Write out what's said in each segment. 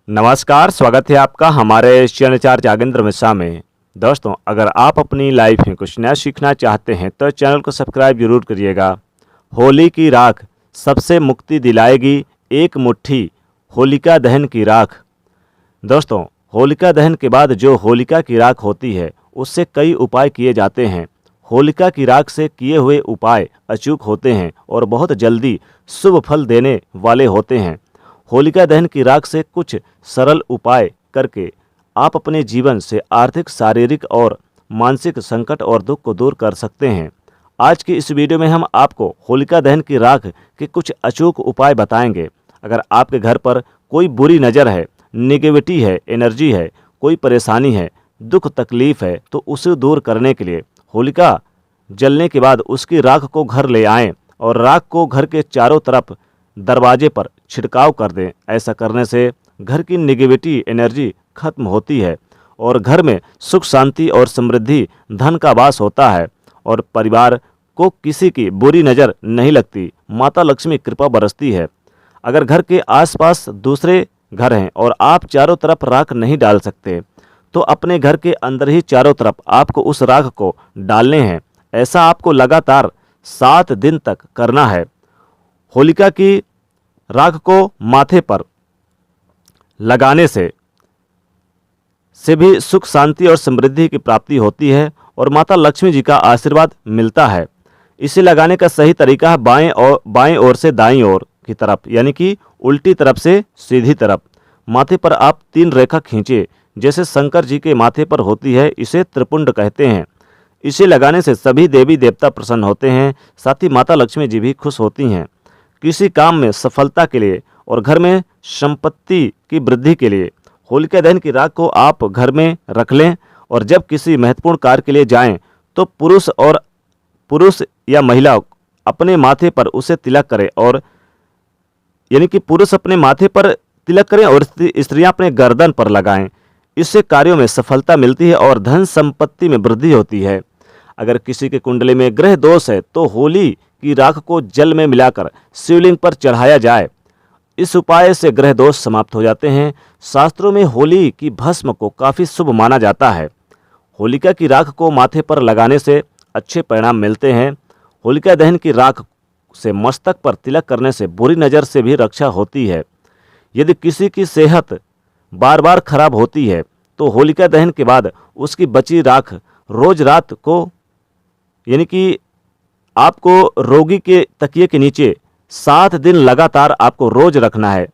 नमस्कार, स्वागत है आपका हमारे चैनल चार जागेंद्र मिश्रा में। दोस्तों, अगर आप अपनी लाइफ में कुछ नया सीखना चाहते हैं तो चैनल को सब्सक्राइब जरूर करिएगा। होली की राख सबसे मुक्ति दिलाएगी, एक मुट्ठी होलिका दहन की राख। दोस्तों, होलिका दहन के बाद जो होलिका की राख होती है उससे कई उपाय किए जाते हैं। होलिका की राख से किए हुए उपाय अचूक होते हैं और बहुत जल्दी शुभ फल देने वाले होते हैं। होलिका दहन की राख से कुछ सरल उपाय करके आप अपने जीवन से आर्थिक, शारीरिक और मानसिक संकट और दुख को दूर कर सकते हैं। आज की इस वीडियो में हम आपको होलिका दहन की राख के कुछ अचूक उपाय बताएंगे। अगर आपके घर पर कोई बुरी नज़र है, नेगेटिविटी है, एनर्जी है, कोई परेशानी है, दुख तकलीफ है, तो उसे दूर करने के लिए होलिका जलने के बाद उसकी राख को घर ले आएं और राख को घर के चारों तरफ दरवाजे पर छिड़काव कर दें। ऐसा करने से घर की नेगेटिविटी एनर्जी खत्म होती है और घर में सुख शांति और समृद्धि, धन का वास होता है और परिवार को किसी की बुरी नज़र नहीं लगती। माता लक्ष्मी कृपा बरसती है। अगर घर के आसपास दूसरे घर हैं और आप चारों तरफ राख नहीं डाल सकते तो अपने घर के अंदर ही चारों तरफ आपको उस राख को डालने हैं। ऐसा आपको लगातार 7 दिन तक करना है। होलिका की राख को माथे पर लगाने से भी सुख शांति और समृद्धि की प्राप्ति होती है और माता लक्ष्मी जी का आशीर्वाद मिलता है। इसे लगाने का सही तरीका है बाएं ओर से दाईं ओर की तरफ, यानी कि उल्टी तरफ से सीधी तरफ। माथे पर आप 3 रेखा खींचे जैसे शंकर जी के माथे पर होती है। इसे त्रिपुंड कहते हैं। इसे लगाने से सभी देवी देवता प्रसन्न होते हैं, साथ ही माता लक्ष्मी जी भी खुश होती हैं। किसी काम में सफलता के लिए और घर में संपत्ति की वृद्धि के लिए होलिका दहन की राख को आप घर में रख लें और जब किसी महत्वपूर्ण कार्य के लिए जाएं तो पुरुष या महिला अपने माथे पर उसे तिलक करें, और यानी कि पुरुष अपने माथे पर तिलक करें और स्त्रियां अपने गर्दन पर लगाएं। इससे कार्यों में सफलता मिलती है और धन संपत्ति में वृद्धि होती है। अगर किसी के कुंडली में ग्रह दोष है तो होली की राख को जल में मिलाकर शिवलिंग पर चढ़ाया जाए। इस उपाय से ग्रह दोष समाप्त हो जाते हैं। शास्त्रों में होली की भस्म को काफ़ी शुभ माना जाता है। होलिका की राख को माथे पर लगाने से अच्छे परिणाम मिलते हैं। होलिका दहन की राख से मस्तक पर तिलक करने से बुरी नज़र से भी रक्षा होती है। यदि किसी की सेहत बार बार खराब होती है तो होलिका दहन के बाद उसकी बची राख रोज रात को, यानी कि आपको रोगी के तकिए के नीचे 7 दिन लगातार आपको रोज रखना है।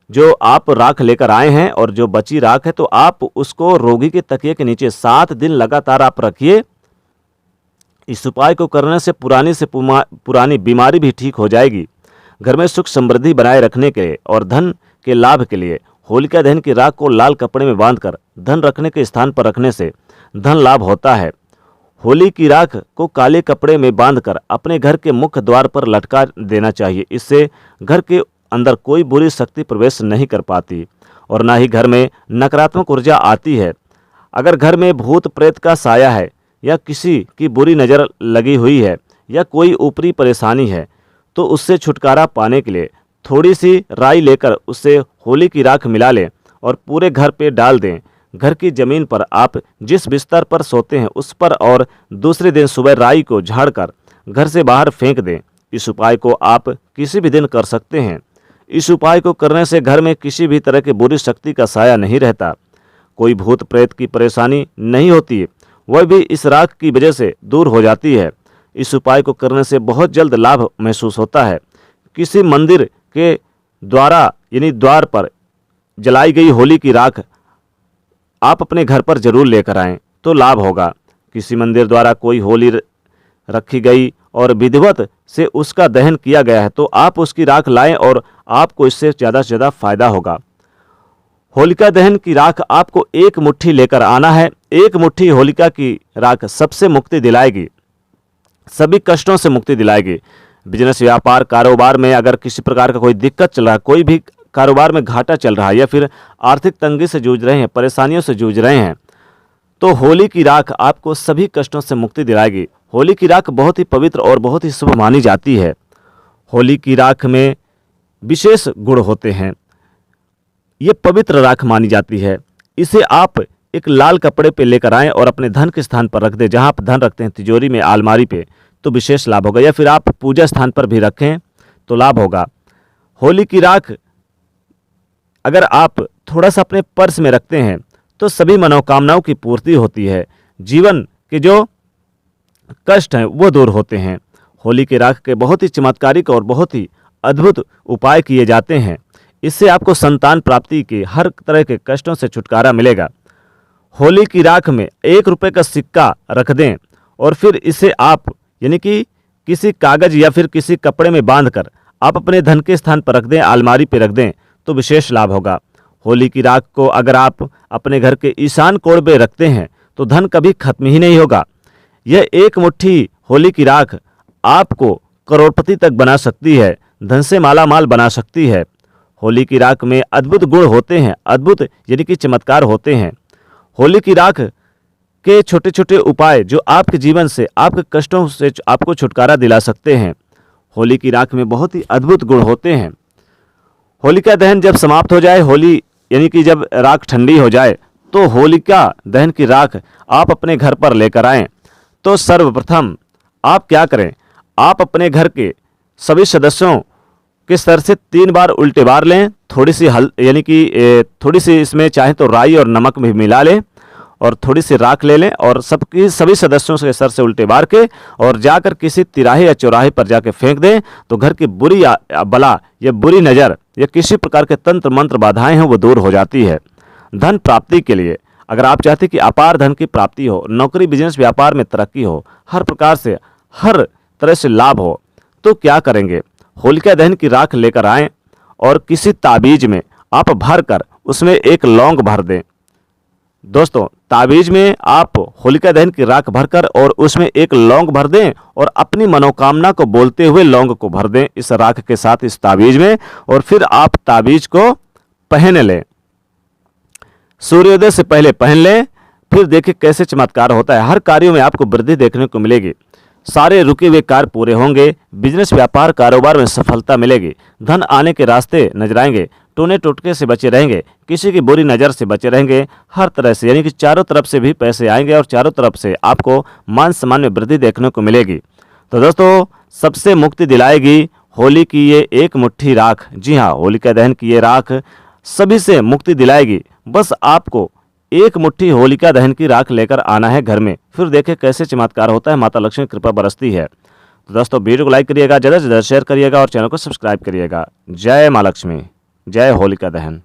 जो आप राख लेकर आए हैं और जो बची राख है तो आप उसको रोगी के तकिए के नीचे 7 दिन लगातार आप रखिए। इस उपाय को करने से पुरानी बीमारी भी ठीक हो जाएगी। घर में सुख समृद्धि बनाए रखने के लिए और धन के लाभ के लिए होलिका दहन की राख को लाल कपड़े में बांधकर धन रखने के स्थान पर रखने से धन लाभ होता है। होली की राख को काले कपड़े में बांधकर अपने घर के मुख्य द्वार पर लटका देना चाहिए। इससे घर के अंदर कोई बुरी शक्ति प्रवेश नहीं कर पाती और ना ही घर में नकारात्मक ऊर्जा आती है। अगर घर में भूत प्रेत का साया है या किसी की बुरी नज़र लगी हुई है या कोई ऊपरी परेशानी है तो उससे छुटकारा पाने के लिए थोड़ी सी राई लेकर उससे होली की राख मिला लें और पूरे घर पे डाल दें। घर की ज़मीन पर आप जिस बिस्तर पर सोते हैं उस पर, और दूसरे दिन सुबह राई को झाड़कर घर से बाहर फेंक दें। इस उपाय को आप किसी भी दिन कर सकते हैं। इस उपाय को करने से घर में किसी भी तरह की बुरी शक्ति का साया नहीं रहता, कोई भूत प्रेत की परेशानी नहीं होती, वह भी इस राख की वजह से दूर हो जाती है। इस उपाय को करने से बहुत जल्द लाभ महसूस होता है। किसी मंदिर के द्वार पर जलाई गई होली की राख आप अपने घर पर जरूर लेकर आएं तो लाभ होगा। किसी मंदिर द्वारा कोई होली रखी गई और विधिवत से उसका दहन किया गया है तो आप उसकी राख लाएं और आपको इससे ज़्यादा से ज़्यादा फायदा होगा। होलिका दहन की राख आपको 1 मुट्ठी लेकर आना है। 1 मुट्ठी होलिका की राख सबसे मुक्ति दिलाएगी, सभी कष्टों से मुक्ति दिलाएगी। बिजनेस, व्यापार, कारोबार में अगर किसी प्रकार का कोई दिक्कत चल रहा है, कोई भी कारोबार में घाटा चल रहा है या फिर आर्थिक तंगी से जूझ रहे हैं, परेशानियों से जूझ रहे हैं, तो होली की राख आपको सभी कष्टों से मुक्ति दिलाएगी। होली की राख बहुत ही पवित्र और बहुत ही शुभ मानी जाती है। होली की राख में विशेष गुण होते हैं। ये पवित्र राख मानी जाती है। इसे आप एक लाल कपड़े पे लेकर आएं और अपने धन के स्थान पर रख दें। जहां आप धन रखते हैं, तिजोरी में, अलमारी पे, तो विशेष लाभ होगा, या फिर आप पूजा स्थान पर भी रखें तो लाभ होगा। होली की राख अगर आप थोड़ा सा अपने पर्स में रखते हैं तो सभी मनोकामनाओं की पूर्ति होती है, जीवन के जो कष्ट हैं वो दूर होते हैं। होली की राख के बहुत ही चमत्कारिक और बहुत ही अद्भुत उपाय किए जाते हैं। इससे आपको संतान प्राप्ति के हर तरह के कष्टों से छुटकारा मिलेगा। होली की राख में 1 रुपये का सिक्का रख दें और फिर इसे आप यानी कि किसी कागज या फिर किसी कपड़े में बांधकर आप अपने धन के स्थान पर रख दें, अलमारी पर रख दें तो विशेष लाभ होगा। होली की राख को अगर आप अपने घर के ईशान कोण पे रखते हैं तो धन कभी खत्म ही नहीं होगा। यह एक मुट्ठी होली की राख आपको करोड़पति तक बना सकती है, धन से माला माल बना सकती है। होली की राख में अद्भुत गुण होते हैं, अद्भुत यानी कि चमत्कार होते हैं। होली की राख के छोटे छोटे उपाय जो आपके जीवन से, आपके कष्टों से आपको छुटकारा दिला सकते हैं। होली की राख में बहुत ही अद्भुत गुण होते हैं। होलिका दहन जब समाप्त हो जाए, होली यानी कि जब राख ठंडी हो जाए, तो होलिका दहन की राख आप अपने घर पर लेकर आएं। तो सर्वप्रथम आप क्या करें, आप अपने घर के सभी सदस्यों के सर से 3 बार उल्टे बार लें। थोड़ी सी यानी कि थोड़ी सी इसमें चाहे तो राई और नमक भी मिला लें और थोड़ी सी राख ले लें और सभी सदस्यों के सर से उल्टे बार के और जाकर किसी तिराहे या चौराहे पर जाके फेंक दें। तो घर की बुरी बला या बुरी नज़र या किसी प्रकार के तंत्र मंत्र बाधाएं हैं वो दूर हो जाती है। धन प्राप्ति के लिए अगर आप चाहते हैं कि अपार धन की प्राप्ति हो, नौकरी, बिजनेस, व्यापार में तरक्की हो, हर प्रकार से हर तरह से लाभ हो, तो क्या करेंगे, होलिका दहन की राख लेकर आएं और किसी ताबीज में आप भर कर उसमें एक लौंग भर दें। दोस्तों, ताबीज में आप होलिका दहन की राख भरकर और उसमें एक लौंग भर दें और अपनी मनोकामना को बोलते हुए लौंग को भर दें इस राख के साथ, इस ताबीज में, और फिर आप ताबीज को पहन लें। सूर्योदय से पहले पहन लें, फिर देखिए कैसे चमत्कार होता है। हर कार्यों में आपको वृद्धि देखने को मिलेगी, सारे रुके हुए कार्य पूरे होंगे, बिजनेस, व्यापार, कारोबार में सफलता मिलेगी, धन आने के रास्ते नजर आएंगे, टोने टोटके से बचे रहेंगे, किसी की बुरी नज़र से बचे रहेंगे, हर तरह से यानी कि चारों तरफ से भी पैसे आएंगे और चारों तरफ से आपको मान सम्मान में वृद्धि देखने को मिलेगी। तो दोस्तों, सबसे मुक्ति दिलाएगी होली की ये एक मुट्ठी राख। जी हाँ, होलिका दहन की ये राख सभी से मुक्ति दिलाएगी। बस आपको एक मुट्ठी होलिका दहन की राख लेकर आना है घर में, फिर देखें कैसे चमत्कार होता है, माता लक्ष्मी कृपा बरसती है। तो दोस्तों, वीडियो को लाइक करिएगा, ज़्यादा से ज़्यादा शेयर करिएगा और चैनल को सब्सक्राइब करिएगा। जय माँ लक्ष्मी, जय होलिका दहन।